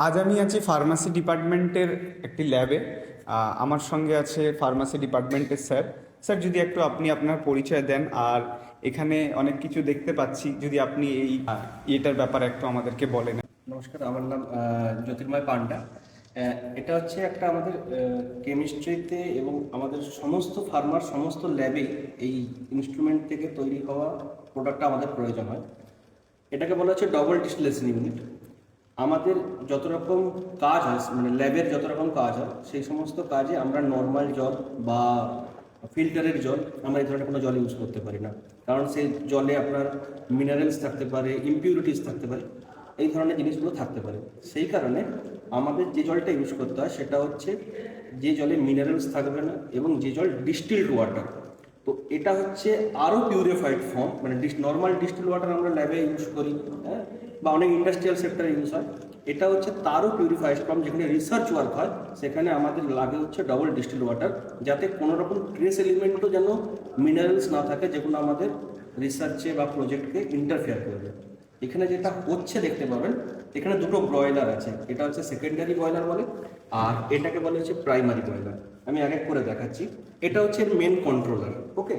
আজ আমি আছি ফার্মাসি ডিপার্টমেন্টের একটি ল্যাবে। আমার সঙ্গে আছে ফার্মাসি ডিপার্টমেন্টের স্যার। স্যার, যদি একটু আপনি আপনার পরিচয় দেন, আর এখানে অনেক কিছু দেখতে পাচ্ছি, যদি আপনি এই এটার ব্যাপারে একটু আমাদেরকে বলেন। নমস্কার, আমার নাম জ্যোতির্ময় পান্ডা। এটা হচ্ছে একটা আমাদের কেমিস্ট্রিতে এবং আমাদের সমস্ত ফার্মার সমস্ত ল্যাবে এই ইনস্ট্রুমেন্ট থেকে তৈরি হওয়া প্রোডাক্টটা আমাদের প্রয়োজন হয়। এটাকে বলা হচ্ছে ডবল ডিস্টিলেশন ইউনিট। আমাদের যত রকম কাজ হয়, মানে ল্যাবের যত রকম কাজ হয়, সেই সমস্ত কাজে আমরা নর্মাল জল বা ফিল্টারের জল, আমরা এই ধরনের কোনো জল ইউজ করতে পারি না। কারণ সেই জলে আপনার মিনারেলস থাকতে পারে, ইমপিউরিটিস থাকতে পারে, এই ধরনের জিনিসগুলো থাকতে পারে। সেই কারণে আমাদের যে জলটা ইউজ করতে হয় সেটা হচ্ছে যে জলে মিনারেলস থাকবে না এবং যে জল ডিস্টিলড ওয়াটার। তো এটা হচ্ছে আরও পিউরিফাইড ফর্ম, মানে নর্মাল ডিস্টিল ওয়াটার আমরা ল্যাবে ইউজ করি, হ্যাঁ, বা অনেক ইন্ডাস্ট্রিয়াল সেক্টরে ইউজ হয়। এটা হচ্ছে তারও পিউরিফাইড ফর্ম, যেখানে রিসার্চ ওয়ার্ক হয় সেখানে আমাদের লাগে হচ্ছে ডবল ডিস্টিল ওয়াটার, যাতে কোনো রকম ট্রেস এলিমেন্টও যেন মিনারেলস না থাকে, যেগুলো আমাদের রিসার্চে বা প্রজেক্টকে ইন্টারফেয়ার করবে। এখানে যেটা হচ্ছে দেখতে পাবেন, এখানে দুটো ব্রয়লার আছে। এটা হচ্ছে সেকেন্ডারি ব্রয়লার বলে, আর এটাকে বলে হচ্ছে প্রাইমারি ব্রয়লার। আমি এক এক করে দেখাচ্ছি। এটা হচ্ছে মেন কন্ট্রোলার, ওকে।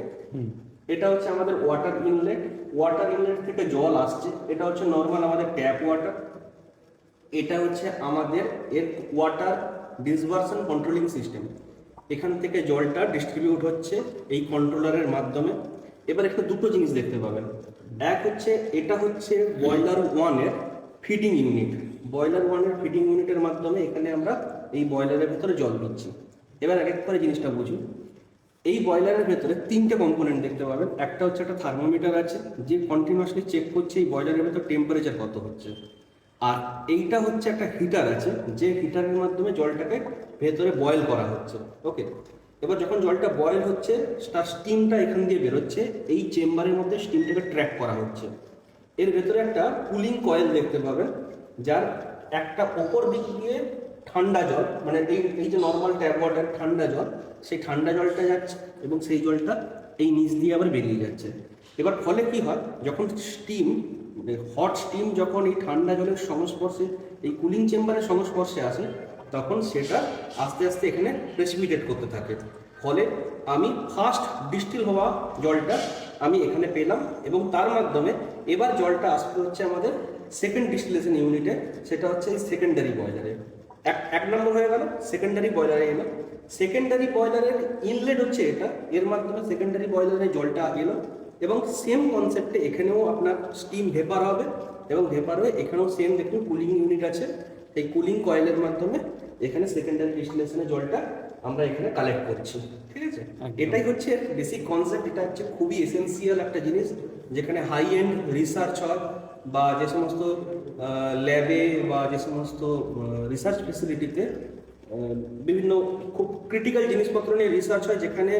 এটা হচ্ছে আমাদের ওয়াটার ইনলেট। ওয়াটার ইনলেট থেকে জল আসছে, এটা হচ্ছে নর্মাল আমাদের ট্যাপ ওয়াটার। এটা হচ্ছে আমাদের এর ওয়াটার ডিসভারশন কন্ট্রোলিং সিস্টেম। এখান থেকে জলটা ডিস্ট্রিবিউট হচ্ছে এই কন্ট্রোলারের মাধ্যমে। এবার একটা দুটো জিনিস দেখতে পাবেন। এক হচ্ছে এটা হচ্ছে বয়লার ওয়ানের ফিডিং ইউনিট। বয়লার ওয়ানের ফিডিং ইউনিটের মাধ্যমে এখানে আমরা এই বয়লারের ভেতরে জল দিচ্ছি। এবার এক এক করে জিনিসটা বুঝি। এই বয়লারের ভেতরে তিনটে কম্পোনেন্ট দেখতে পাবেন। একটা হচ্ছে একটা থার্মোমিটার আছে, যে কন্টিনিউয়াসলি চেক করছে এই বয়লারের ভেতর টেম্পারেচার কত হচ্ছে। আর এইটা হচ্ছে একটা হিটার আছে, যে হিটারের মাধ্যমে জলটাকে ভেতরে বয়েল করা হচ্ছে, ওকে। এবার যখন জলটা বয়েল হচ্ছে, তার স্টিমটা এখান দিয়ে বেরোচ্ছে, এই চেম্বারের মধ্যে স্টিমটাকে ট্র্যাক করা হচ্ছে। এর ভেতরে একটা কুলিং কয়েল দেখতে পাবেন, যার একটা ওপর দিক দিয়ে ঠান্ডা জল, মানে এই যে নর্মাল ট্যাপ ওয়াটার ঠান্ডা জল, সেই ঠান্ডা জলটা যাচ্ছে এবং সেই জলটা এই নিচ দিয়ে আবার বেরিয়ে যাচ্ছে। এবার ফলে কি হয়, যখন স্টিম, হট স্টিম যখন এই ঠান্ডা জলের সংস্পর্শে, এই কুলিং চেম্বারের সংস্পর্শে আসে, তখন সেটা আস্তে আস্তে এখানে প্রেসিপিটেট করতে থাকে। ফলে আমি ফার্স্ট ডিস্টিল হওয়া জলটা আমি এখানে পেলাম, এবং তার মাধ্যমে এবার জলটা আসতে হচ্ছে আমাদের সেকেন্ড ডিস্টিলেশন ইউনিটে, সেটা হচ্ছে এই সেকেন্ডারি বয়লারে। এক নম্বর হয়ে গেল, সেকেন্ডারি বয়লারে এলো। সেকেন্ডারি বয়লারের ইনলেট হচ্ছে এটা, এর মাধ্যমে সেকেন্ডারি বয়লারে জলটা এলো, এবং সেম কনসেপ্টে এখানেও আপনার স্টিম ভেপার হবে, এবং ভেপার হয়ে এখানেও সেম দেখুন কুলিং ইউনিট আছে। এই কুলিং কয়েলের মাধ্যমে এখানে সেকেন্ডারি ডিস্টিলেশনের জলটা আমরা এখানে কালেক্ট করছি, ঠিক আছে। এটাই হচ্ছে বেসিক কনসেপ্ট। এটা হচ্ছে খুবই এসেন্সিয়াল একটা জিনিস, যেখানে হাই এন্ড রিসার্চ হয়, বা যে সমস্ত ল্যাবে বা যে সমস্ত রিসার্চ ফেসিলিটিতে বিভিন্ন খুব ক্রিটিক্যাল জিনিসপত্র নিয়ে রিসার্চ হয়, যেখানে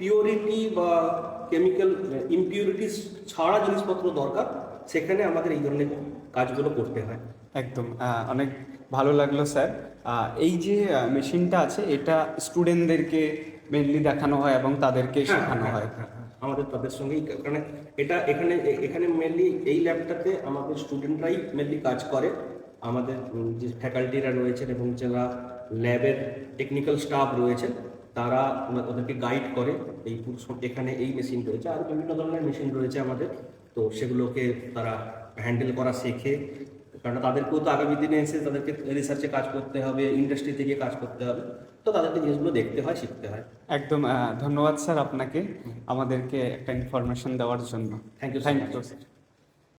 পিওরিটি বা কেমিক্যাল ইমপিউরিটিস ছাড়া জিনিসপত্র দরকার, সেখানে আমাদের এই ধরনের কাজগুলো করতে হয়। একদম, অনেক ভালো লাগলো স্যার। এই যে মেশিনটা আছে, এটা স্টুডেন্টদেরকে মেনলি দেখানো হয় এবং তাদেরকে শেখানো হয়। আমাদের তাদের সঙ্গেই, কারণ এটা এখানে এখানে মেনলি এই ল্যাবটাতে আমাদের স্টুডেন্টরাই মেনলি কাজ করে। আমাদের যে ফ্যাকাল্টিরা রয়েছেন এবং যারা ল্যাবের টেকনিক্যাল স্টাফ রয়েছেন, তারা ওদেরকে গাইড করে। এই এখানে এই মেশিন রয়েছে, আর বিভিন্ন ধরনের মেশিন রয়েছে আমাদের, তো সেগুলোকে তারা হ্যান্ডেল করা শেখে। কারণ তাদেরকেও তো আগামী দিনে এসে তাদেরকে রিসার্চে কাজ করতে হবে, ইন্ডাস্ট্রিতে গিয়ে কাজ করতে হবে, তো তাদেরকে জিনিসগুলো দেখতে হয়, শিখতে হয়। একদম, ধন্যবাদ স্যার আপনাকে আমাদেরকে একটা ইনফরমেশন দেওয়ার জন্য। Thank you thank you sir.